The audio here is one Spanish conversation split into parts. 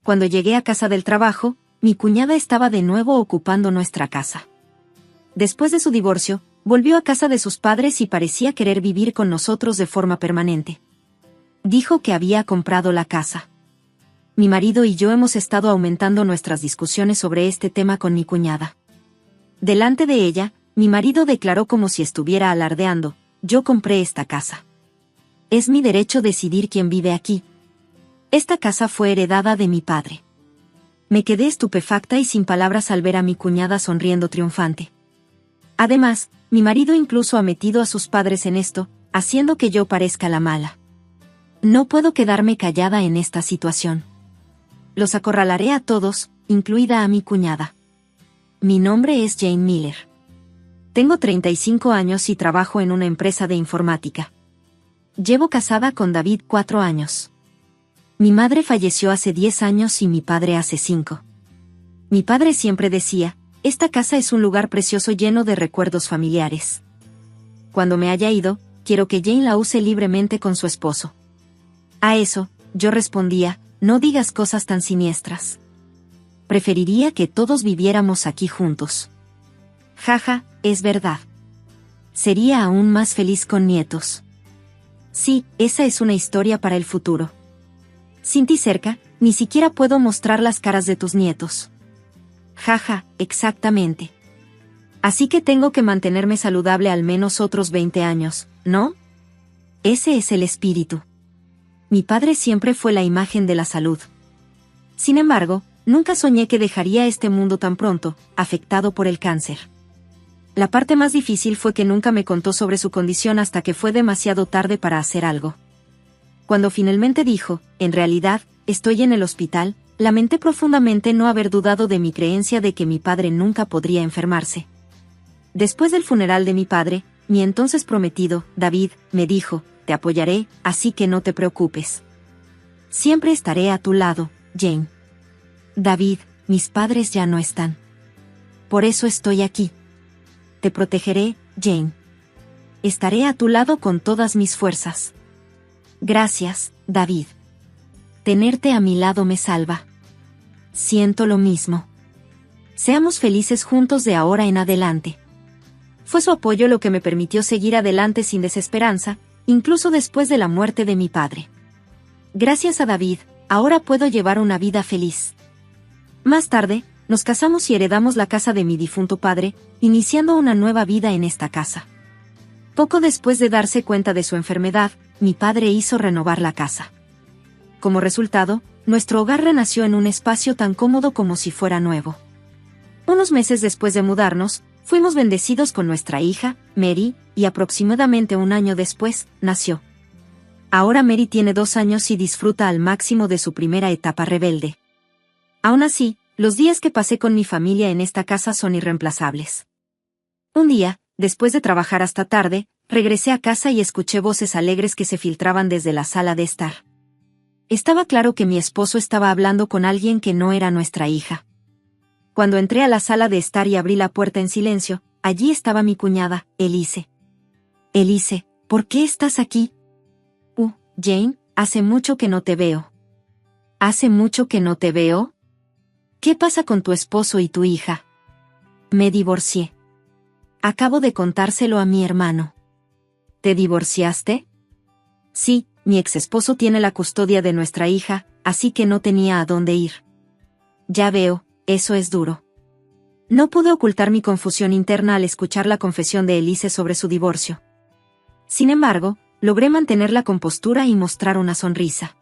cuando llegué a casa del trabajo, mi cuñada estaba de nuevo ocupando nuestra casa. Después de su divorcio, volvió a casa de sus padres y parecía querer vivir con nosotros de forma permanente. Dijo que había comprado la casa. Mi marido y yo hemos estado aumentando nuestras discusiones sobre este tema con mi cuñada. Delante de ella, mi marido declaró como si estuviera alardeando: yo compré esta casa. Es mi derecho decidir quién vive aquí. Esta casa fue heredada de mi padre. Me quedé estupefacta y sin palabras al ver a mi cuñada sonriendo triunfante. Además, mi marido incluso ha metido a sus padres en esto, haciendo que yo parezca la mala. No puedo quedarme callada en esta situación. Los acorralaré a todos, incluida a mi cuñada. Mi nombre es Jane Miller. Tengo 35 años y trabajo en una empresa de informática. Llevo casada con David 4 años. Mi madre falleció hace 10 años y mi padre hace 5. Mi padre siempre decía: esta casa es un lugar precioso lleno de recuerdos familiares. Cuando me haya ido, quiero que Jane la use libremente con su esposo. A eso, yo respondía: no digas cosas tan siniestras. Preferiría que todos viviéramos aquí juntos. Jaja, es verdad. Sería aún más feliz con nietos. Sí, esa es una historia para el futuro. Sin ti cerca, ni siquiera puedo mostrar las caras de tus nietos. Jaja, exactamente. Así que tengo que mantenerme saludable al menos otros 20 años, ¿no? Ese es el espíritu. Mi padre siempre fue la imagen de la salud. Sin embargo, nunca soñé que dejaría este mundo tan pronto, afectado por el cáncer. La parte más difícil fue que nunca me contó sobre su condición hasta que fue demasiado tarde para hacer algo. Cuando finalmente dijo: en realidad, estoy en el hospital, lamenté profundamente no haber dudado de mi creencia de que mi padre nunca podría enfermarse. Después del funeral de mi padre, mi entonces prometido, David, me dijo: te apoyaré, así que no te preocupes. Siempre estaré a tu lado, Jane. David, mis padres ya no están. Por eso estoy aquí. Te protegeré, Jane. Estaré a tu lado con todas mis fuerzas. Gracias, David. Tenerte a mi lado me salva. Siento lo mismo. Seamos felices juntos de ahora en adelante. Fue su apoyo lo que me permitió seguir adelante sin desesperanza, incluso después de la muerte de mi padre. Gracias a David, ahora puedo llevar una vida feliz. Más tarde, nos casamos y heredamos la casa de mi difunto padre, iniciando una nueva vida en esta casa. Poco después de darse cuenta de su enfermedad, mi padre hizo renovar la casa. Como resultado, nuestro hogar renació en un espacio tan cómodo como si fuera nuevo. Unos meses después de mudarnos, fuimos bendecidos con nuestra hija, Mary, y aproximadamente un año después, nació. Ahora Mary tiene 2 años y disfruta al máximo de su primera etapa rebelde. Aún así, los días que pasé con mi familia en esta casa son irreemplazables. Un día, después de trabajar hasta tarde, regresé a casa y escuché voces alegres que se filtraban desde la sala de estar. Estaba claro que mi esposo estaba hablando con alguien que no era nuestra hija. Cuando entré a la sala de estar y abrí la puerta en silencio, allí estaba mi cuñada, Elise. Elise, ¿por qué estás aquí? Jane, hace mucho que no te veo. ¿Hace mucho que no te veo? ¿Qué pasa con tu esposo y tu hija? Me divorcié. Acabo de contárselo a mi hermano. ¿Te divorciaste? Sí, mi exesposo tiene la custodia de nuestra hija, así que no tenía a dónde ir. Ya veo, eso es duro. No pude ocultar mi confusión interna al escuchar la confesión de Elise sobre su divorcio. Sin embargo, logré mantener la compostura y mostrar una sonrisa.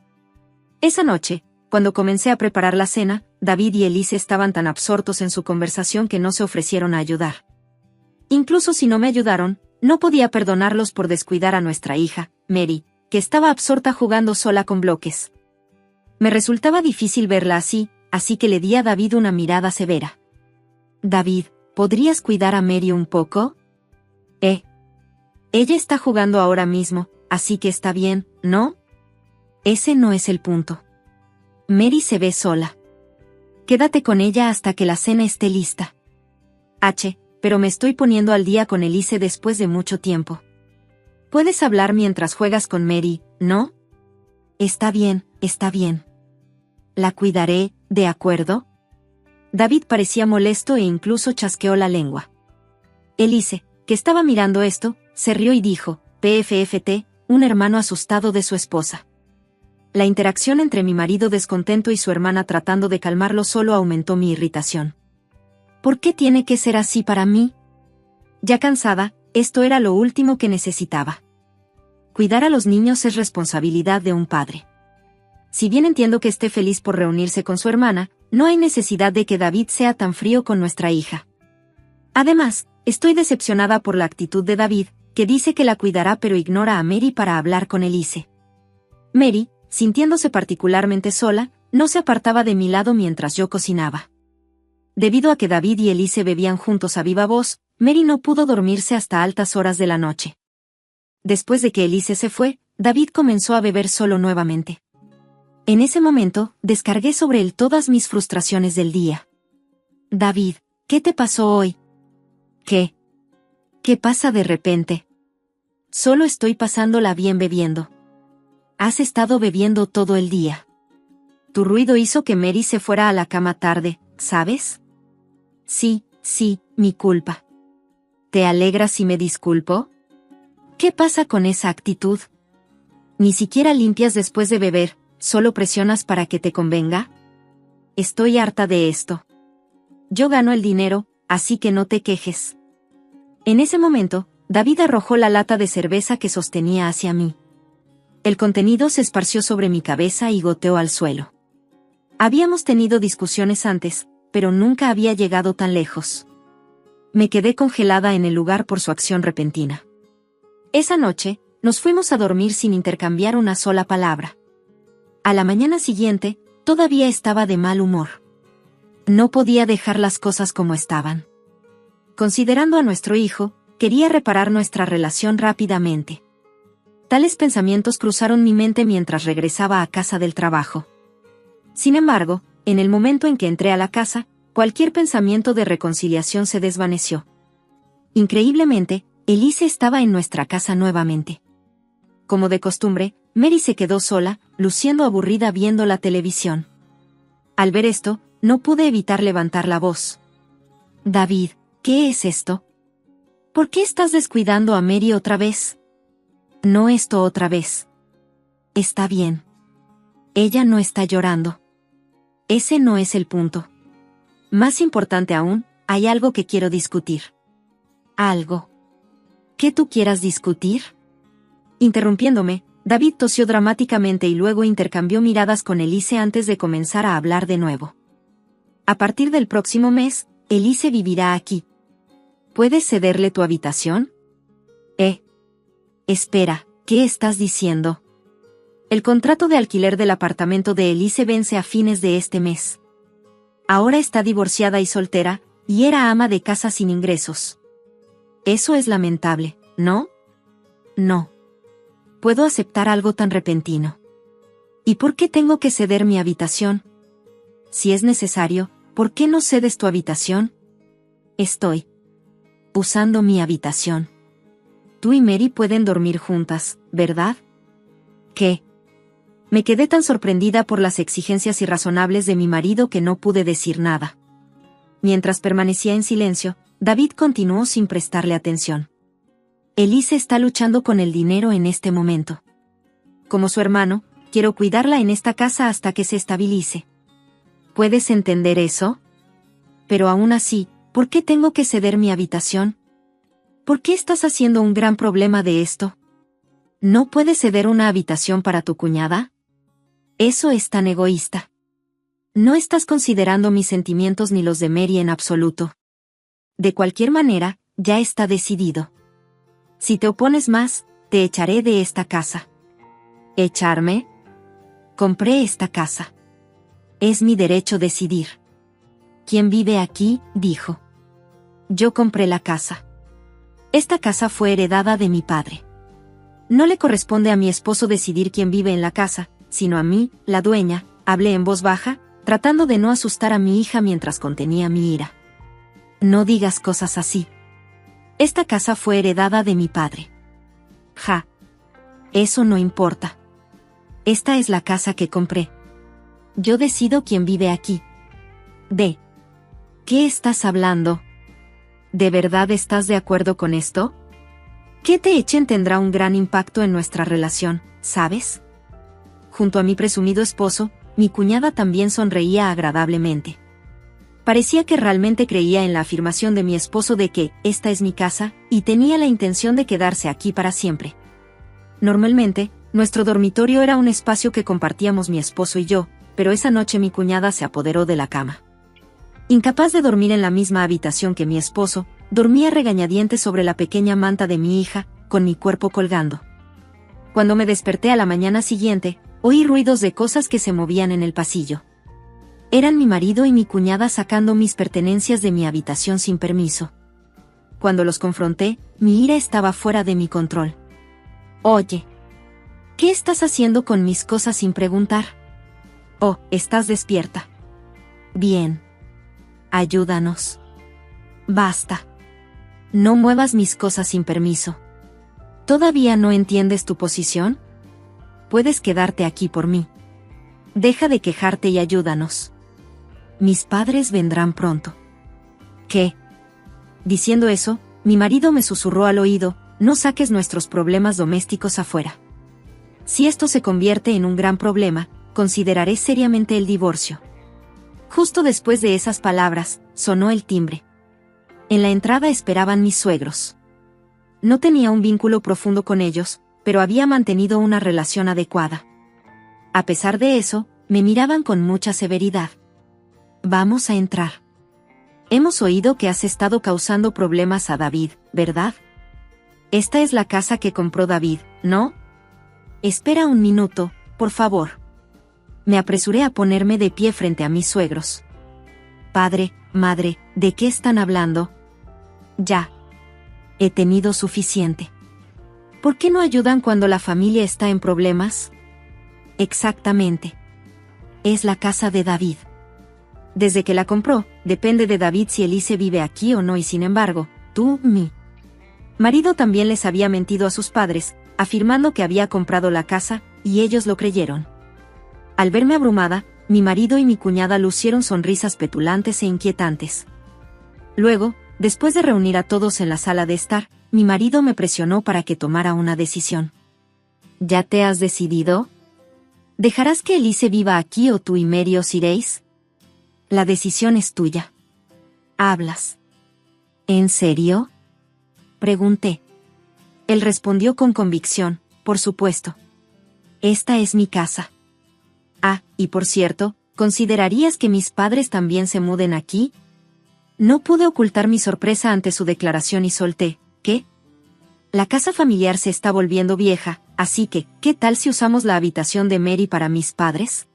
Esa noche, cuando comencé a preparar la cena, David y Elise estaban tan absortos en su conversación que no se ofrecieron a ayudar. Incluso si no me ayudaron, no podía perdonarlos por descuidar a nuestra hija, Mary, que estaba absorta jugando sola con bloques. Me resultaba difícil verla así que le di a David una mirada severa. David, ¿podrías cuidar a Mary un poco? Ella está jugando ahora mismo, así que está bien, ¿no? Ese no es el punto. Mary se ve sola. Quédate con ella hasta que la cena esté lista. Pero me estoy poniendo al día con Elise después de mucho tiempo. Puedes hablar mientras juegas con Mary, ¿no? Está bien, está bien. La cuidaré, ¿de acuerdo? David parecía molesto e incluso chasqueó la lengua. Elise, que estaba mirando esto, se rió y dijo, PFFT, un hermano asustado de su esposa. La interacción entre mi marido descontento y su hermana tratando de calmarlo solo aumentó mi irritación. ¿Por qué tiene que ser así para mí? Ya cansada, esto era lo último que necesitaba. Cuidar a los niños es responsabilidad de un padre. Si bien entiendo que esté feliz por reunirse con su hermana, no hay necesidad de que David sea tan frío con nuestra hija. Además, estoy decepcionada por la actitud de David, que dice que la cuidará pero ignora a Mary para hablar con Elise. Mary, sintiéndose particularmente sola, no se apartaba de mi lado mientras yo cocinaba. Debido a que David y Elise bebían juntos a viva voz, Mary no pudo dormirse hasta altas horas de la noche. Después de que Elise se fue, David comenzó a beber solo nuevamente. En ese momento, descargué sobre él todas mis frustraciones del día. David, ¿qué te pasó hoy? ¿Qué? ¿Qué pasa de repente? Solo estoy pasándola bien bebiendo. Has estado bebiendo todo el día. Tu ruido hizo que Mary se fuera a la cama tarde, ¿sabes? Sí, mi culpa. ¿Te alegras si me disculpo? ¿Qué pasa con esa actitud? Ni siquiera limpias después de beber, ¿solo presionas para que te convenga? Estoy harta de esto. Yo gano el dinero, así que no te quejes. En ese momento, David arrojó la lata de cerveza que sostenía hacia mí. El contenido se esparció sobre mi cabeza y goteó al suelo. Habíamos tenido discusiones antes, pero nunca había llegado tan lejos. Me quedé congelada en el lugar por su acción repentina. Esa noche, nos fuimos a dormir sin intercambiar una sola palabra. A la mañana siguiente, todavía estaba de mal humor. No podía dejar las cosas como estaban. Considerando a nuestro hijo, quería reparar nuestra relación rápidamente. Tales pensamientos cruzaron mi mente mientras regresaba a casa del trabajo. Sin embargo, en el momento en que entré a la casa, cualquier pensamiento de reconciliación se desvaneció. Increíblemente, Elise estaba en nuestra casa nuevamente. Como de costumbre, Mary se quedó sola, luciendo aburrida viendo la televisión. Al ver esto, no pude evitar levantar la voz. David, ¿qué es esto? ¿Por qué estás descuidando a Mary otra vez? No esto otra vez. Está bien. Ella no está llorando. Ese no es el punto. Más importante aún, hay algo que quiero discutir. ¿Algo? ¿Qué tú quieras discutir? Interrumpiéndome, David tosió dramáticamente y luego intercambió miradas con Elise antes de comenzar a hablar de nuevo. A partir del próximo mes, Elise vivirá aquí. ¿Puedes cederle tu habitación? Espera, ¿qué estás diciendo? El contrato de alquiler del apartamento de Elise vence a fines de este mes. Ahora está divorciada y soltera, y era ama de casa sin ingresos. Eso es lamentable, ¿no? No. Puedo aceptar algo tan repentino. ¿Y por qué tengo que ceder mi habitación? Si es necesario, ¿por qué no cedes tu habitación? Estoy usando mi habitación. Tú y Mary pueden dormir juntas, ¿verdad? ¿Qué? Me quedé tan sorprendida por las exigencias irrazonables de mi marido que no pude decir nada. Mientras permanecía en silencio, David continuó sin prestarle atención. Elise está luchando con el dinero en este momento. Como su hermano, quiero cuidarla en esta casa hasta que se estabilice. ¿Puedes entender eso? Pero aún así, ¿por qué tengo que ceder mi habitación? ¿Por qué estás haciendo un gran problema de esto? ¿No puedes ceder una habitación para tu cuñada? Eso es tan egoísta. No estás considerando mis sentimientos ni los de Mary en absoluto. De cualquier manera, ya está decidido. Si te opones más, te echaré de esta casa. ¿Echarme? Compré esta casa. Es mi derecho decidir. ¿Quién vive aquí?, dijo. Yo compré la casa. Esta casa fue heredada de mi padre. No le corresponde a mi esposo decidir quién vive en la casa, sino a mí, la dueña, hablé en voz baja, tratando de no asustar a mi hija mientras contenía mi ira. No digas cosas así. Esta casa fue heredada de mi padre. Ja. Eso no importa. Esta es la casa que compré. Yo decido quién vive aquí. ¿De qué estás hablando? ¿De verdad estás de acuerdo con esto? Que te echen tendrá un gran impacto en nuestra relación, ¿sabes? Junto a mi presumido esposo, mi cuñada también sonreía agradablemente. Parecía que realmente creía en la afirmación de mi esposo de que, esta es mi casa, y tenía la intención de quedarse aquí para siempre. Normalmente, nuestro dormitorio era un espacio que compartíamos mi esposo y yo, pero esa noche mi cuñada se apoderó de la cama. Incapaz de dormir en la misma habitación que mi esposo, dormía regañadientes sobre la pequeña manta de mi hija, con mi cuerpo colgando. Cuando me desperté a la mañana siguiente, oí ruidos de cosas que se movían en el pasillo. Eran mi marido y mi cuñada sacando mis pertenencias de mi habitación sin permiso. Cuando los confronté, mi ira estaba fuera de mi control. Oye, ¿qué estás haciendo con mis cosas sin preguntar? Oh, ¿estás despierta? Bien. Ayúdanos. Basta. No muevas mis cosas sin permiso. ¿Todavía no entiendes tu posición? Puedes quedarte aquí por mí. Deja de quejarte y ayúdanos. Mis padres vendrán pronto. ¿Qué? Diciendo eso, mi marido me susurró al oído, no saques nuestros problemas domésticos afuera. Si esto se convierte en un gran problema, consideraré seriamente el divorcio. Justo después de esas palabras, sonó el timbre. En la entrada esperaban mis suegros. No tenía un vínculo profundo con ellos, pero había mantenido una relación adecuada. A pesar de eso, me miraban con mucha severidad. Vamos a entrar. Hemos oído que has estado causando problemas a David, ¿verdad? Esta es la casa que compró David, ¿no? Espera un minuto, por favor. Me apresuré a ponerme de pie frente a mis suegros. Padre, madre, ¿de qué están hablando? Ya. He tenido suficiente. ¿Por qué no ayudan cuando la familia está en problemas? Exactamente. Es la casa de David. Desde que la compró, depende de David si Elise vive aquí o no y sin embargo, mi marido también les había mentido a sus padres, afirmando que había comprado la casa, y ellos lo creyeron. Al verme abrumada, mi marido y mi cuñada lucieron sonrisas petulantes e inquietantes. Luego, después de reunir a todos en la sala de estar, mi marido me presionó para que tomara una decisión. ¿Ya te has decidido? ¿Dejarás que Elise viva aquí o tú y Mary os iréis? La decisión es tuya. ¿Hablas? ¿En serio? Pregunté. Él respondió con convicción, por supuesto. Esta es mi casa. Ah, y por cierto, ¿considerarías que mis padres también se muden aquí? No pude ocultar mi sorpresa ante su declaración y solté, ¿qué? La casa familiar se está volviendo vieja, así que, ¿qué tal si usamos la habitación de Mary para mis padres?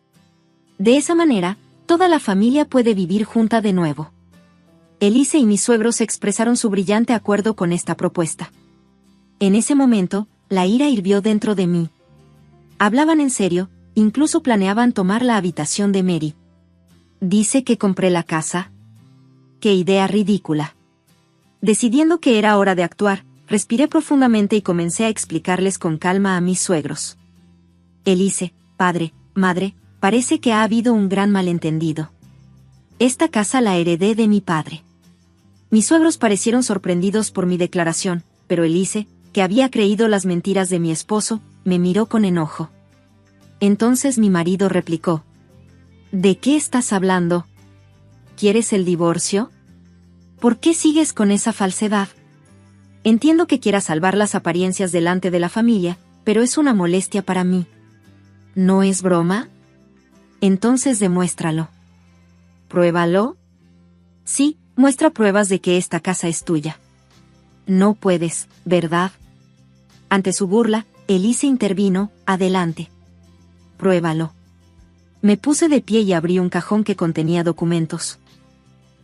De esa manera, toda la familia puede vivir junta de nuevo. Elise y mis suegros expresaron su brillante acuerdo con esta propuesta. En ese momento, la ira hirvió dentro de mí. Hablaban en serio, incluso planeaban tomar la habitación de Mary. ¿Dice que compré la casa? ¡Qué idea ridícula! Decidiendo que era hora de actuar, respiré profundamente y comencé a explicarles con calma a mis suegros. Elise, padre, madre, parece que ha habido un gran malentendido. Esta casa la heredé de mi padre. Mis suegros parecieron sorprendidos por mi declaración, pero Elise, que había creído las mentiras de mi esposo, me miró con enojo. Entonces mi marido replicó. ¿De qué estás hablando? ¿Quieres el divorcio? ¿Por qué sigues con esa falsedad? Entiendo que quieras salvar las apariencias delante de la familia, pero es una molestia para mí. ¿No es broma? Entonces demuéstralo. ¿Pruébalo? Sí, muestra pruebas de que esta casa es tuya. No puedes, ¿verdad? Ante su burla, Elise intervino, adelante. Pruébalo. Me puse de pie y abrí un cajón que contenía documentos.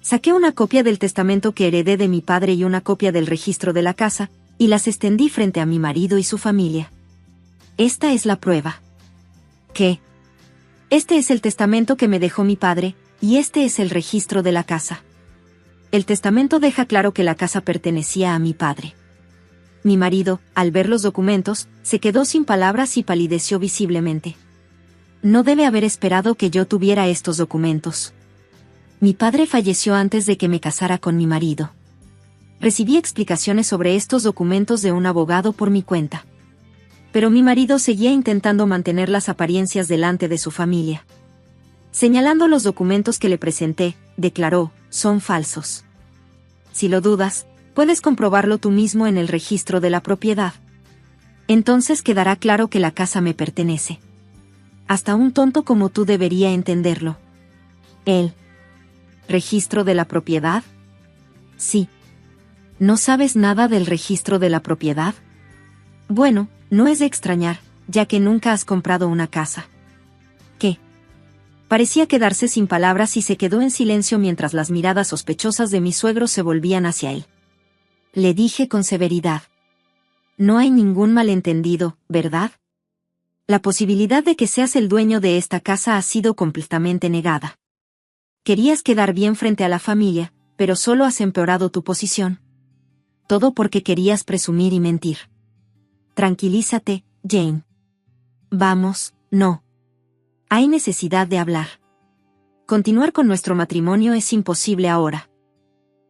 Saqué una copia del testamento que heredé de mi padre y una copia del registro de la casa, y las extendí frente a mi marido y su familia. Esta es la prueba. ¿Qué? Este es el testamento que me dejó mi padre, y este es el registro de la casa. El testamento deja claro que la casa pertenecía a mi padre. Mi marido, al ver los documentos, se quedó sin palabras y palideció visiblemente. No debe haber esperado que yo tuviera estos documentos. Mi padre falleció antes de que me casara con mi marido. Recibí explicaciones sobre estos documentos de un abogado por mi cuenta. Pero mi marido seguía intentando mantener las apariencias delante de su familia. Señalando los documentos que le presenté, declaró, son falsos. Si lo dudas, puedes comprobarlo tú mismo en el registro de la propiedad. Entonces quedará claro que la casa me pertenece. Hasta un tonto como tú debería entenderlo. ¿El registro de la propiedad? Sí. ¿No sabes nada del registro de la propiedad? Bueno, no es de extrañar, ya que nunca has comprado una casa. ¿Qué? Parecía quedarse sin palabras y se quedó en silencio mientras las miradas sospechosas de mi suegro se volvían hacia él. Le dije con severidad. No hay ningún malentendido, ¿verdad? La posibilidad de que seas el dueño de esta casa ha sido completamente negada. Querías quedar bien frente a la familia, pero solo has empeorado tu posición. Todo porque querías presumir y mentir. Tranquilízate, Jane. Vamos, no. Hay necesidad de hablar. Continuar con nuestro matrimonio es imposible ahora.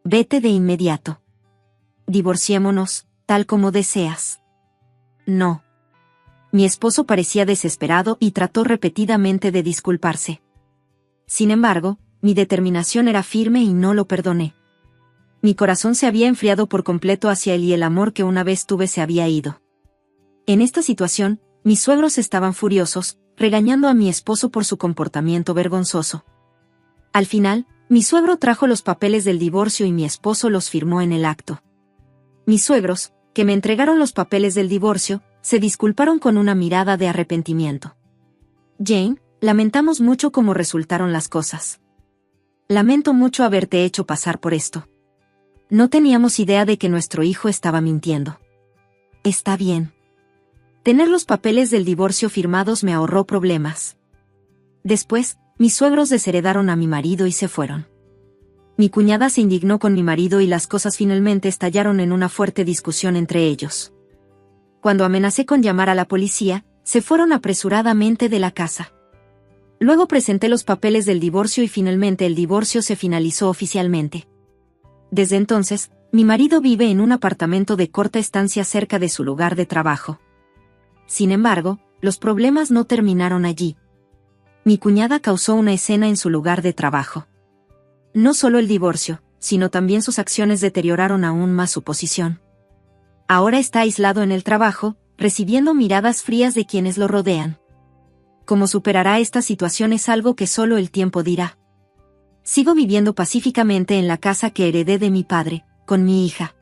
Vete de inmediato. Divorciémonos, tal como deseas. No. Mi esposo parecía desesperado y trató repetidamente de disculparse. Sin embargo, mi determinación era firme y no lo perdoné. Mi corazón se había enfriado por completo hacia él y el amor que una vez tuve se había ido. En esta situación, mis suegros estaban furiosos, regañando a mi esposo por su comportamiento vergonzoso. Al final, mi suegro trajo los papeles del divorcio y mi esposo los firmó en el acto. Mis suegros, que me entregaron los papeles del divorcio, se disculparon con una mirada de arrepentimiento. Jane, lamentamos mucho cómo resultaron las cosas. Lamento mucho haberte hecho pasar por esto. No teníamos idea de que nuestro hijo estaba mintiendo. Está bien. Tener los papeles del divorcio firmados me ahorró problemas. Después, mis suegros desheredaron a mi marido y se fueron. Mi cuñada se indignó con mi marido y las cosas finalmente estallaron en una fuerte discusión entre ellos. Cuando amenacé con llamar a la policía, se fueron apresuradamente de la casa. Luego presenté los papeles del divorcio y finalmente el divorcio se finalizó oficialmente. Desde entonces, mi marido vive en un apartamento de corta estancia cerca de su lugar de trabajo. Sin embargo, los problemas no terminaron allí. Mi cuñada causó una escena en su lugar de trabajo. No solo el divorcio, sino también sus acciones deterioraron aún más su posición. Ahora está aislado en el trabajo, recibiendo miradas frías de quienes lo rodean. Cómo superará esta situación es algo que solo el tiempo dirá. Sigo viviendo pacíficamente en la casa que heredé de mi padre, con mi hija.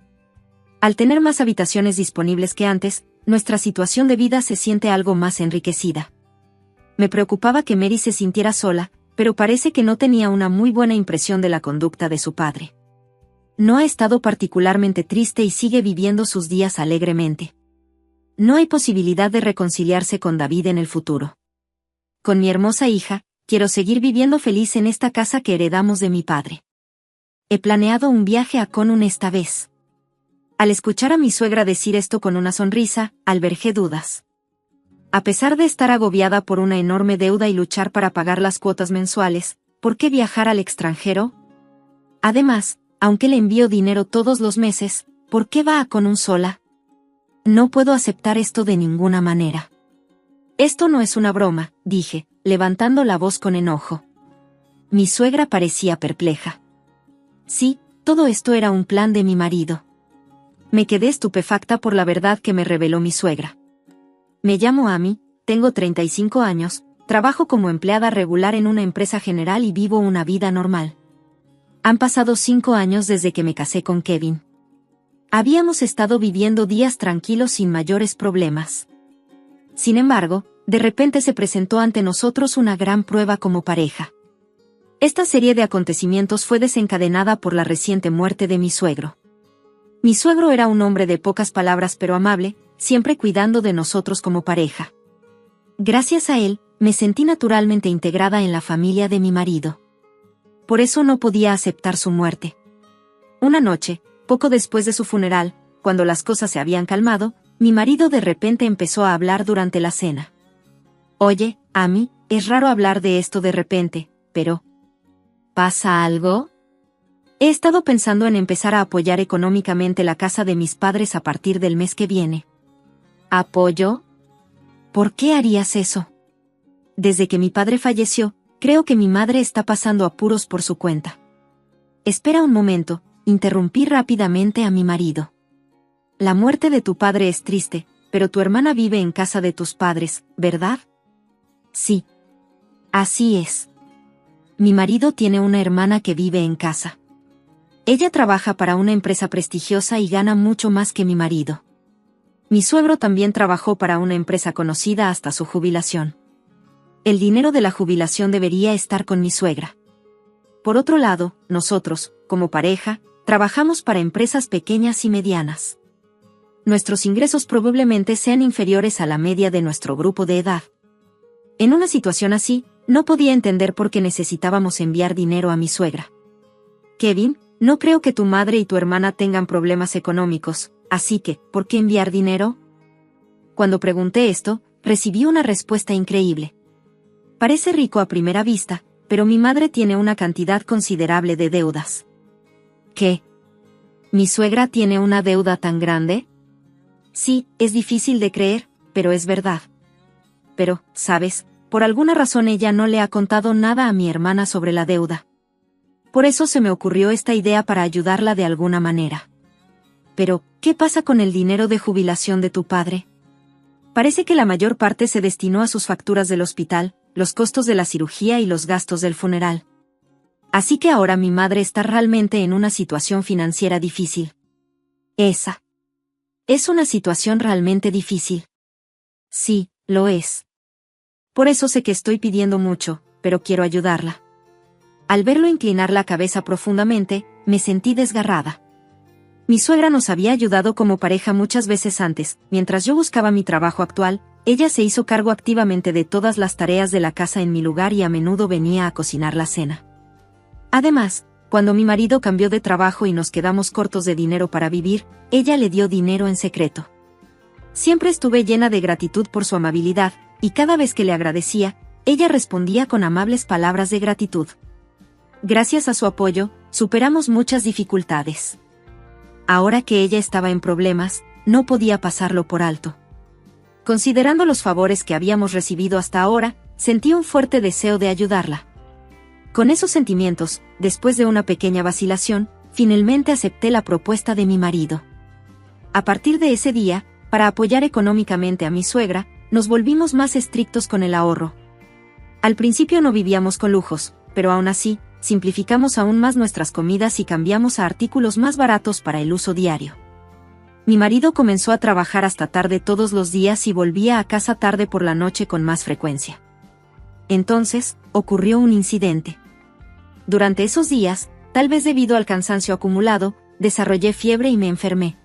Al tener más habitaciones disponibles que antes, nuestra situación de vida se siente algo más enriquecida. Me preocupaba que Mary se sintiera sola, pero parece que no tenía una muy buena impresión de la conducta de su padre. No ha estado particularmente triste y sigue viviendo sus días alegremente. No hay posibilidad de reconciliarse con David en el futuro. Con mi hermosa hija, quiero seguir viviendo feliz en esta casa que heredamos de mi padre. He planeado un viaje a Conun esta vez. Al escuchar a mi suegra decir esto con una sonrisa, albergué dudas. A pesar de estar agobiada por una enorme deuda y luchar para pagar las cuotas mensuales, ¿por qué viajar al extranjero? Además, aunque le envío dinero todos los meses, ¿por qué va a Conun sola? No puedo aceptar esto de ninguna manera. Esto no es una broma, dije, levantando la voz con enojo. Mi suegra parecía perpleja. Sí, todo esto era un plan de mi marido. Me quedé estupefacta por la verdad que me reveló mi suegra. Me llamo Amy, tengo 35 años, trabajo como empleada regular en una empresa general y vivo una vida normal. Han pasado 5 años desde que me casé con Kevin. Habíamos estado viviendo días tranquilos sin mayores problemas. Sin embargo, de repente se presentó ante nosotros una gran prueba como pareja. Esta serie de acontecimientos fue desencadenada por la reciente muerte de mi suegro. Mi suegro era un hombre de pocas palabras pero amable, siempre cuidando de nosotros como pareja. Gracias a él, me sentí naturalmente integrada en la familia de mi marido. Por eso no podía aceptar su muerte. Una noche, poco después de su funeral, cuando las cosas se habían calmado, mi marido de repente empezó a hablar durante la cena. Oye, Amy, es raro hablar de esto de repente, pero... ¿Pasa algo? He estado pensando en empezar a apoyar económicamente la casa de mis padres a partir del mes que viene. ¿Apoyo? ¿Por qué harías eso? Desde que mi padre falleció, creo que mi madre está pasando apuros por su cuenta. Espera un momento, interrumpí rápidamente a mi marido. La muerte de tu padre es triste, pero tu hermana vive en casa de tus padres, ¿verdad? Sí. Así es. Mi marido tiene una hermana que vive en casa. Ella trabaja para una empresa prestigiosa y gana mucho más que mi marido. Mi suegro también trabajó para una empresa conocida hasta su jubilación. El dinero de la jubilación debería estar con mi suegra. Por otro lado, nosotros, como pareja, trabajamos para empresas pequeñas y medianas. Nuestros ingresos probablemente sean inferiores a la media de nuestro grupo de edad. En una situación así, no podía entender por qué necesitábamos enviar dinero a mi suegra. Kevin, no creo que tu madre y tu hermana tengan problemas económicos, así que, ¿por qué enviar dinero? Cuando pregunté esto, recibí una respuesta increíble. Parece rico a primera vista, pero mi madre tiene una cantidad considerable de deudas. ¿Qué? ¿Mi suegra tiene una deuda tan grande? Sí, es difícil de creer, pero es verdad. Pero, ¿sabes? Por alguna razón ella no le ha contado nada a mi hermana sobre la deuda. Por eso se me ocurrió esta idea para ayudarla de alguna manera. Pero, ¿qué pasa con el dinero de jubilación de tu padre? Parece que la mayor parte se destinó a sus facturas del hospital, los costos de la cirugía y los gastos del funeral. Así que ahora mi madre está realmente en una situación financiera difícil. Esa. Es una situación realmente difícil. Sí, lo es. Por eso sé que estoy pidiendo mucho, pero quiero ayudarla. Al verlo inclinar la cabeza profundamente, me sentí desgarrada. Mi suegra nos había ayudado como pareja muchas veces antes, mientras yo buscaba mi trabajo actual, ella se hizo cargo activamente de todas las tareas de la casa en mi lugar y a menudo venía a cocinar la cena. Además, cuando mi marido cambió de trabajo y nos quedamos cortos de dinero para vivir, ella le dio dinero en secreto. Siempre estuve llena de gratitud por su amabilidad, y cada vez que le agradecía, ella respondía con amables palabras de gratitud. Gracias a su apoyo, superamos muchas dificultades. Ahora que ella estaba en problemas, no podía pasarlo por alto. Considerando los favores que habíamos recibido hasta ahora, sentí un fuerte deseo de ayudarla. Con esos sentimientos, después de una pequeña vacilación, finalmente acepté la propuesta de mi marido. A partir de ese día, para apoyar económicamente a mi suegra, nos volvimos más estrictos con el ahorro. Al principio no vivíamos con lujos, pero aún así, simplificamos aún más nuestras comidas y cambiamos a artículos más baratos para el uso diario. Mi marido comenzó a trabajar hasta tarde todos los días y volvía a casa tarde por la noche con más frecuencia. Entonces, ocurrió un incidente. Durante esos días, tal vez debido al cansancio acumulado, desarrollé fiebre y me enfermé.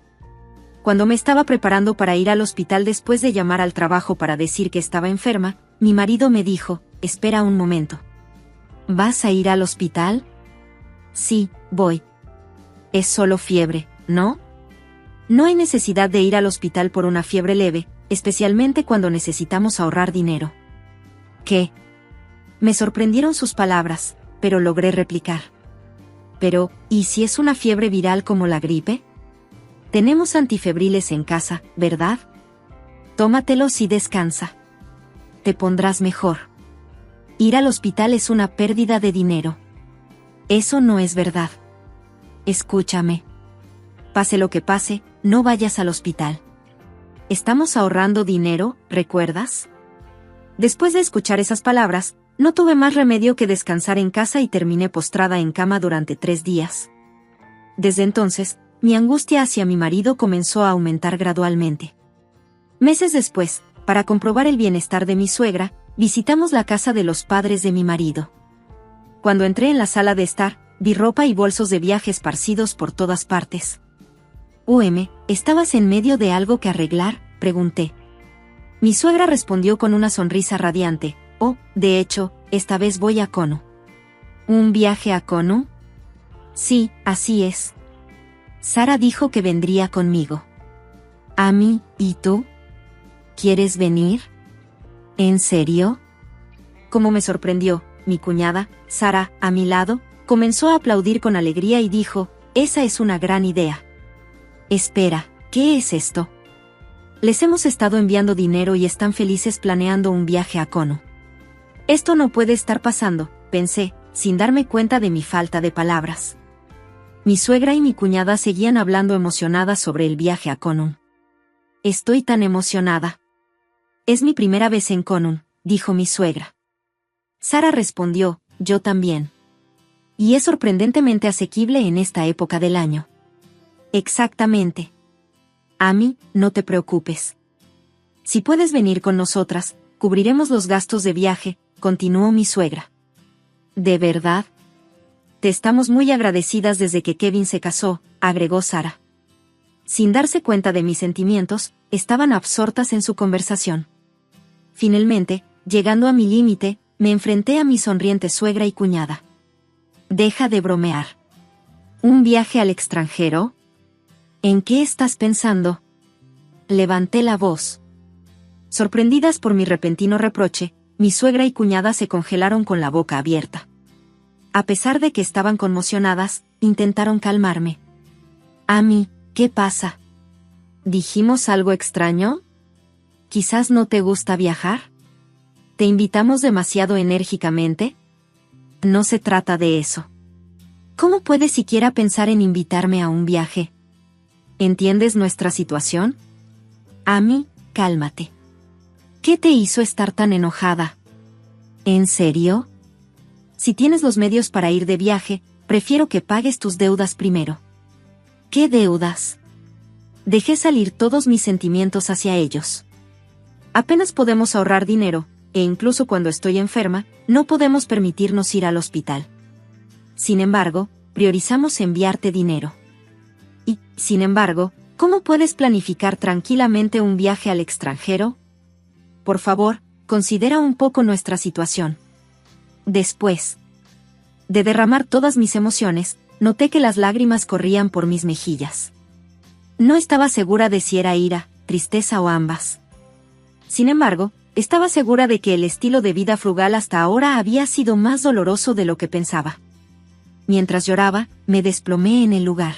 Cuando me estaba preparando para ir al hospital después de llamar al trabajo para decir que estaba enferma, mi marido me dijo, «Espera un momento. ¿Vas a ir al hospital?» «Sí, voy». «Es solo fiebre, ¿no?» No hay necesidad de ir al hospital por una fiebre leve, especialmente cuando necesitamos ahorrar dinero. ¿Qué? Me sorprendieron sus palabras, pero logré replicar. Pero, ¿y si es una fiebre viral como la gripe? Tenemos antifebriles en casa, ¿verdad? Tómatelos y descansa. Te pondrás mejor. Ir al hospital es una pérdida de dinero. Eso no es verdad. Escúchame. Pase lo que pase, no vayas al hospital. Estamos ahorrando dinero, ¿recuerdas? Después de escuchar esas palabras, no tuve más remedio que descansar en casa y terminé postrada en cama durante 3 días. Desde entonces, mi angustia hacia mi marido comenzó a aumentar gradualmente. Meses después, para comprobar el bienestar de mi suegra, visitamos la casa de los padres de mi marido. Cuando entré en la sala de estar, vi ropa y bolsos de viaje esparcidos por todas partes. ¿Estabas en medio de algo que arreglar?, pregunté. Mi suegra respondió con una sonrisa radiante, «Oh, de hecho, esta vez voy a Kono». ¿Un viaje a Kono? Sí, así es. Sara dijo que vendría conmigo. Ami, ¿y tú? ¿Quieres venir? ¿En serio? Como me sorprendió, mi cuñada, Sara, a mi lado, comenzó a aplaudir con alegría y dijo, esa es una gran idea. Espera, ¿qué es esto? Les hemos estado enviando dinero y están felices planeando un viaje a Konoha. Esto no puede estar pasando, pensé, sin darme cuenta de mi falta de palabras. Mi suegra y mi cuñada seguían hablando emocionadas sobre el viaje a Konoha. Estoy tan emocionada. Es mi primera vez en Konoha, dijo mi suegra. Sara respondió, yo también. Y es sorprendentemente asequible en esta época del año. Exactamente. Amy, no te preocupes. Si puedes venir con nosotras, cubriremos los gastos de viaje, continuó mi suegra. ¿De verdad? Te estamos muy agradecidas desde que Kevin se casó, agregó Sara. Sin darse cuenta de mis sentimientos, estaban absortas en su conversación. Finalmente, llegando a mi límite, me enfrenté a mi sonriente suegra y cuñada. Deja de bromear. ¿Un viaje al extranjero? ¿En qué estás pensando? Levanté la voz. Sorprendidas por mi repentino reproche, mi suegra y cuñada se congelaron con la boca abierta. A pesar de que estaban conmocionadas, intentaron calmarme. Amy, ¿qué pasa? ¿Dijimos algo extraño? ¿Quizás no te gusta viajar? ¿Te invitamos demasiado enérgicamente? No se trata de eso. ¿Cómo puedes siquiera pensar en invitarme a un viaje? ¿Entiendes nuestra situación? Amy, cálmate. ¿Qué te hizo estar tan enojada? ¿En serio? Si tienes los medios para ir de viaje, prefiero que pagues tus deudas primero. ¿Qué deudas? Dejé salir todos mis sentimientos hacia ellos. Apenas podemos ahorrar dinero, e incluso cuando estoy enferma, no podemos permitirnos ir al hospital. Sin embargo, priorizamos enviarte dinero. Y, sin embargo, ¿cómo puedes planificar tranquilamente un viaje al extranjero? Por favor, considera un poco nuestra situación. Después de derramar todas mis emociones, noté que las lágrimas corrían por mis mejillas. No estaba segura de si era ira, tristeza o ambas. Sin embargo, estaba segura de que el estilo de vida frugal hasta ahora había sido más doloroso de lo que pensaba. Mientras lloraba, me desplomé en el lugar.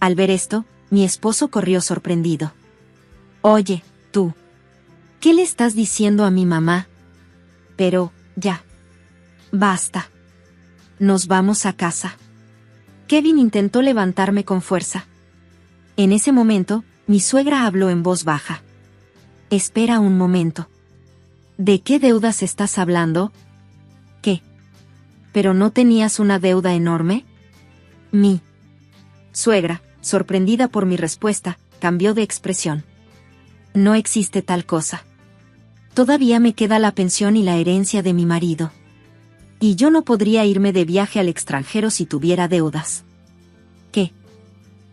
Al ver esto, mi esposo corrió sorprendido. Oye, tú. ¿Qué le estás diciendo a mi mamá? Pero, ya. Basta. Nos vamos a casa. Kevin intentó levantarme con fuerza. En ese momento, mi suegra habló en voz baja. Espera un momento. ¿De qué deudas estás hablando? ¿Qué? ¿Pero no tenías una deuda enorme? Mi suegra, sorprendida por mi respuesta, cambió de expresión. No existe tal cosa. Todavía me queda la pensión y la herencia de mi marido. Y yo no podría irme de viaje al extranjero si tuviera deudas. ¿Qué?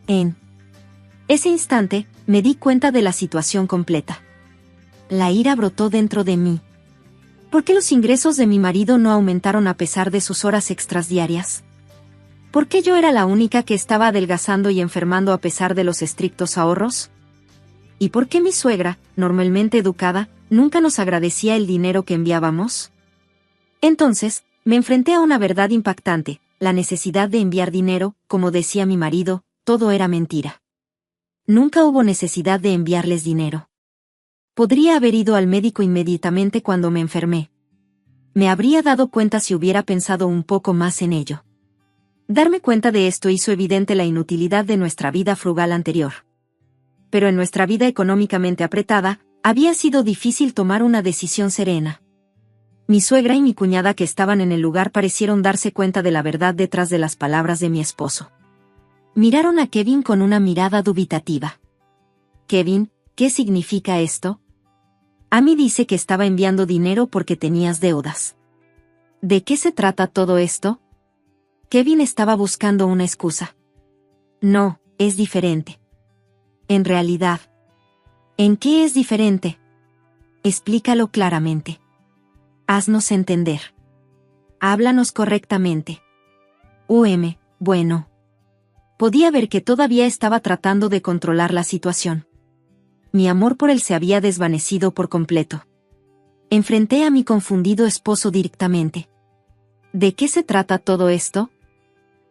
En ese instante, me di cuenta de la situación completa. La ira brotó dentro de mí. ¿Por qué los ingresos de mi marido no aumentaron a pesar de sus horas extras diarias? ¿Por qué yo era la única que estaba adelgazando y enfermando a pesar de los estrictos ahorros? ¿Y por qué mi suegra, normalmente educada, nunca nos agradecía el dinero que enviábamos? Entonces, me enfrenté a una verdad impactante, la necesidad de enviar dinero, como decía mi marido, todo era mentira. Nunca hubo necesidad de enviarles dinero. Podría haber ido al médico inmediatamente cuando me enfermé. Me habría dado cuenta si hubiera pensado un poco más en ello. Darme cuenta de esto hizo evidente la inutilidad de nuestra vida frugal anterior. Pero en nuestra vida económicamente apretada, había sido difícil tomar una decisión serena. Mi suegra y mi cuñada que estaban en el lugar parecieron darse cuenta de la verdad detrás de las palabras de mi esposo. Miraron a Kevin con una mirada dubitativa. Kevin, ¿qué significa esto? Amy dice que estaba enviando dinero porque tenías deudas. ¿De qué se trata todo esto? Kevin estaba buscando una excusa. No, es diferente. En realidad. ¿En qué es diferente? Explícalo claramente. Haznos entender. Háblanos correctamente. Bueno. Podía ver que todavía estaba tratando de controlar la situación. Mi amor por él se había desvanecido por completo. Enfrenté a mi confundido esposo directamente. ¿De qué se trata todo esto?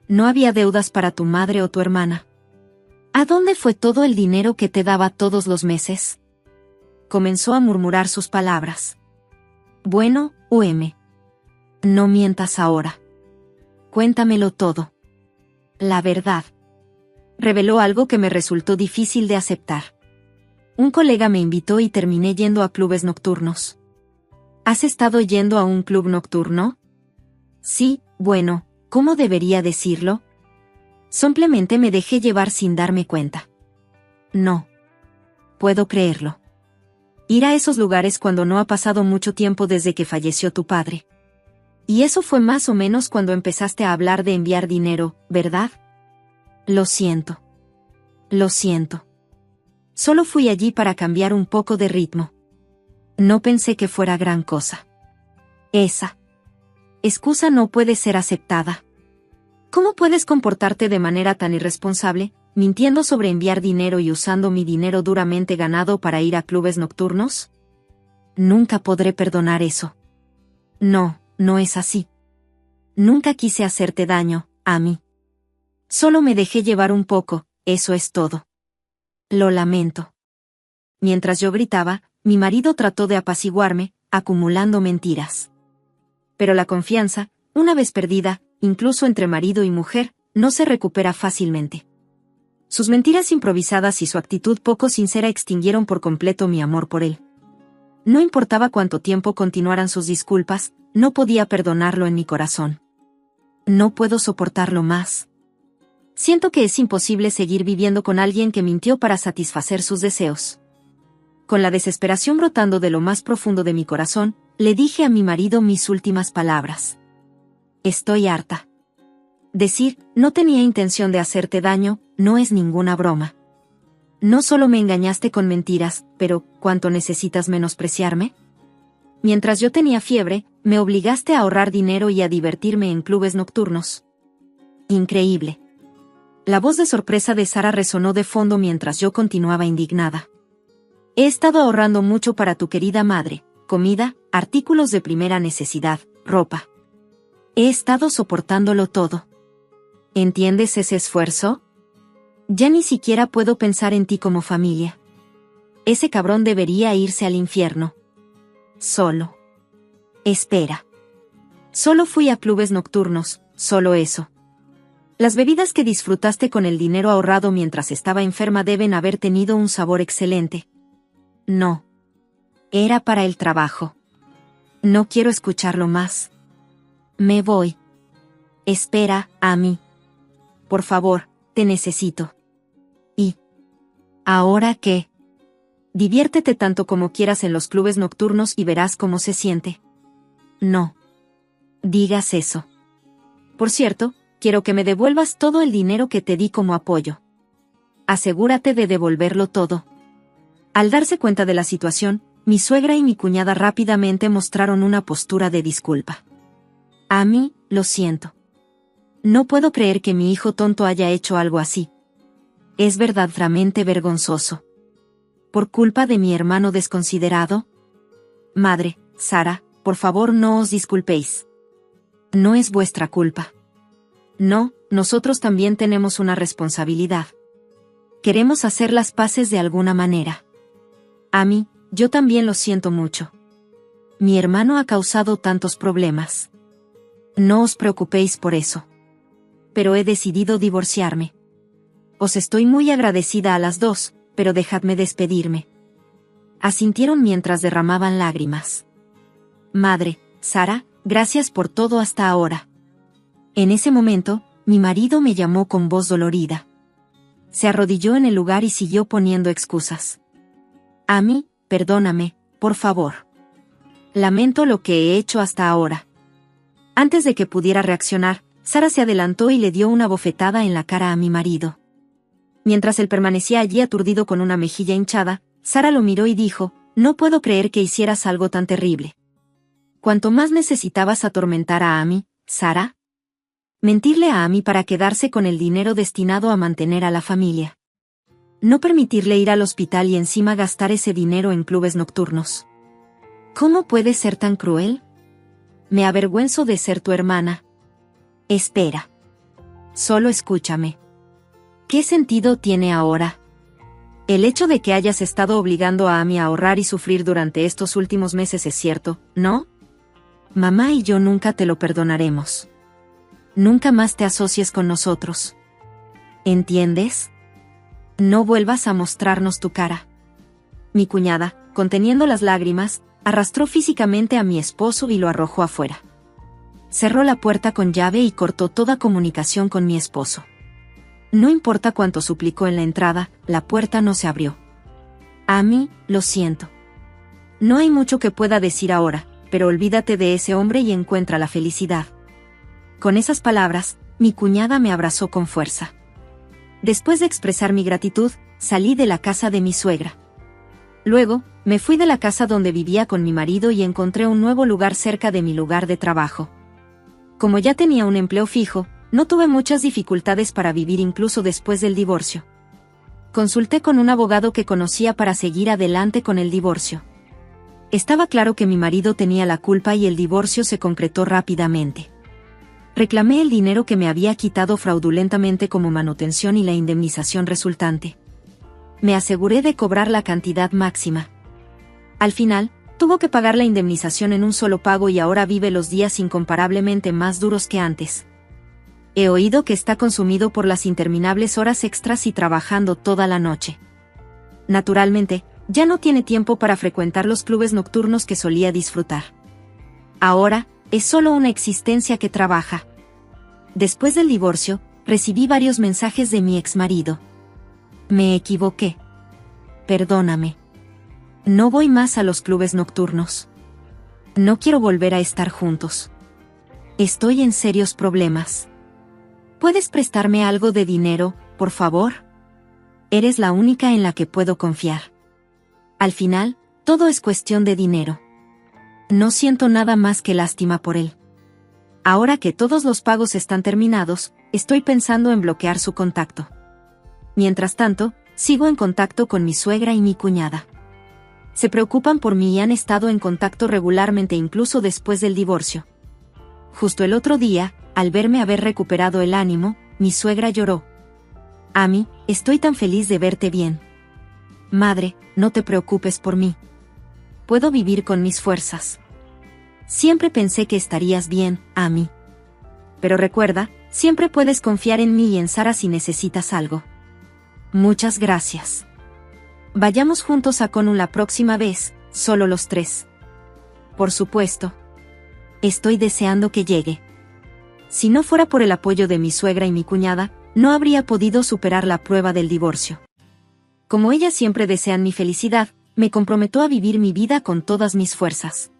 ¿No había deudas para tu madre o tu hermana? ¿A dónde fue todo el dinero que te daba todos los meses? Comenzó a murmurar sus palabras. Bueno, UM. No mientas ahora. Cuéntamelo todo. La verdad. Reveló algo que me resultó difícil de aceptar. Un colega me invitó y terminé yendo a clubes nocturnos. ¿Has estado yendo a un club nocturno? Sí, bueno, ¿cómo debería decirlo? Simplemente me dejé llevar sin darme cuenta. No. Puedo creerlo. Ir a esos lugares cuando no ha pasado mucho tiempo desde que falleció tu padre. Y eso fue más o menos cuando empezaste a hablar de enviar dinero, ¿verdad? Lo siento. Lo siento. Solo fui allí para cambiar un poco de ritmo. No pensé que fuera gran cosa. Esa excusa no puede ser aceptada. ¿Cómo puedes comportarte de manera tan irresponsable, mintiendo sobre enviar dinero y usando mi dinero duramente ganado para ir a clubes nocturnos? Nunca podré perdonar eso. No, no es así. Nunca quise hacerte daño, Amy. Solo me dejé llevar un poco, eso es todo. Lo lamento. Mientras yo gritaba, mi marido trató de apaciguarme, acumulando mentiras. Pero la confianza, una vez perdida, incluso entre marido y mujer, no se recupera fácilmente. Sus mentiras improvisadas y su actitud poco sincera extinguieron por completo mi amor por él. No importaba cuánto tiempo continuaran sus disculpas, no podía perdonarlo en mi corazón. No puedo soportarlo más. Siento que es imposible seguir viviendo con alguien que mintió para satisfacer sus deseos. Con la desesperación brotando de lo más profundo de mi corazón, le dije a mi marido mis últimas palabras. Estoy harta. Decir, no tenía intención de hacerte daño, no es ninguna broma. No solo me engañaste con mentiras, pero, ¿cuánto necesitas menospreciarme? Mientras yo tenía fiebre, me obligaste a ahorrar dinero y a divertirme en clubes nocturnos. Increíble. La voz de sorpresa de Sara resonó de fondo mientras yo continuaba indignada. He estado ahorrando mucho para tu querida madre, comida, artículos de primera necesidad, ropa. He estado soportándolo todo. ¿Entiendes ese esfuerzo? Ya ni siquiera puedo pensar en ti como familia. Ese cabrón debería irse al infierno. Solo. Espera. Solo fui a clubes nocturnos, solo eso. Las bebidas que disfrutaste con el dinero ahorrado mientras estaba enferma deben haber tenido un sabor excelente. No. Era para el trabajo. No quiero escucharlo más. Me voy. Espera, Amy. Por favor, te necesito. ¿Y ahora qué? Diviértete tanto como quieras en los clubes nocturnos y verás cómo se siente. No. Digas eso. Por cierto, quiero que me devuelvas todo el dinero que te di como apoyo. Asegúrate de devolverlo todo. Al darse cuenta de la situación, mi suegra y mi cuñada rápidamente mostraron una postura de disculpa. Amy, lo siento. No puedo creer que mi hijo tonto haya hecho algo así. Es verdaderamente vergonzoso. ¿Por culpa de mi hermano desconsiderado? Madre, Sara, por favor no os disculpéis. No es vuestra culpa. No, nosotros también tenemos una responsabilidad. Queremos hacer las paces de alguna manera. Amy, yo también lo siento mucho. Mi hermano ha causado tantos problemas. No os preocupéis por eso. Pero he decidido divorciarme. Os estoy muy agradecida a las dos, pero dejadme despedirme. Asintieron mientras derramaban lágrimas. Madre, Sara, gracias por todo hasta ahora. En ese momento, mi marido me llamó con voz dolorida. Se arrodilló en el lugar y siguió poniendo excusas. Amy, perdóname, por favor. Lamento lo que he hecho hasta ahora. Antes de que pudiera reaccionar, Sara se adelantó y le dio una bofetada en la cara a mi marido. Mientras él permanecía allí aturdido con una mejilla hinchada, Sara lo miró y dijo, no puedo creer que hicieras algo tan terrible. ¿Cuánto más necesitabas atormentar a Amy, Sara? Mentirle a Amy para quedarse con el dinero destinado a mantener a la familia. No permitirle ir al hospital y encima gastar ese dinero en clubes nocturnos. ¿Cómo puedes ser tan cruel? Me avergüenzo de ser tu hermana. Espera. Solo escúchame. ¿Qué sentido tiene ahora? El hecho de que hayas estado obligando a Amy a ahorrar y sufrir durante estos últimos meses es cierto, ¿no? Mamá y yo nunca te lo perdonaremos. Nunca más te asocies con nosotros. ¿Entiendes? No vuelvas a mostrarnos tu cara. Mi cuñada, conteniendo las lágrimas, arrastró físicamente a mi esposo y lo arrojó afuera. Cerró la puerta con llave y cortó toda comunicación con mi esposo. No importa cuánto suplicó en la entrada, la puerta no se abrió. Amy, lo siento. No hay mucho que pueda decir ahora, pero olvídate de ese hombre y encuentra la felicidad. Con esas palabras, mi cuñada me abrazó con fuerza. Después de expresar mi gratitud, salí de la casa de mi suegra. Luego, me fui de la casa donde vivía con mi marido y encontré un nuevo lugar cerca de mi lugar de trabajo. Como ya tenía un empleo fijo, no tuve muchas dificultades para vivir incluso después del divorcio. Consulté con un abogado que conocía para seguir adelante con el divorcio. Estaba claro que mi marido tenía la culpa y el divorcio se concretó rápidamente. Reclamé el dinero que me había quitado fraudulentamente como manutención y la indemnización resultante. Me aseguré de cobrar la cantidad máxima. Al final, tuvo que pagar la indemnización en un solo pago y ahora vive los días incomparablemente más duros que antes. He oído que está consumido por las interminables horas extras y trabajando toda la noche. Naturalmente, ya no tiene tiempo para frecuentar los clubes nocturnos que solía disfrutar. Ahora, es solo una existencia que trabaja. Después del divorcio, recibí varios mensajes de mi exmarido. Me equivoqué. Perdóname. No voy más a los clubes nocturnos. No quiero volver a estar juntos. Estoy en serios problemas. ¿Puedes prestarme algo de dinero, por favor? Eres la única en la que puedo confiar. Al final, todo es cuestión de dinero. No siento nada más que lástima por él. Ahora que todos los pagos están terminados, estoy pensando en bloquear su contacto. Mientras tanto, sigo en contacto con mi suegra y mi cuñada. Se preocupan por mí y han estado en contacto regularmente incluso después del divorcio. Justo el otro día, al verme haber recuperado el ánimo, mi suegra lloró. Amy, estoy tan feliz de verte bien. Madre, no te preocupes por mí. Puedo vivir con mis fuerzas. Siempre pensé que estarías bien, Amy. Pero recuerda, siempre puedes confiar en mí y en Sara si necesitas algo. Muchas gracias. Vayamos juntos a Konu la próxima vez, solo los tres. Por supuesto. Estoy deseando que llegue. Si no fuera por el apoyo de mi suegra y mi cuñada, no habría podido superar la prueba del divorcio. Como ellas siempre desean mi felicidad, me comprometo a vivir mi vida con todas mis fuerzas.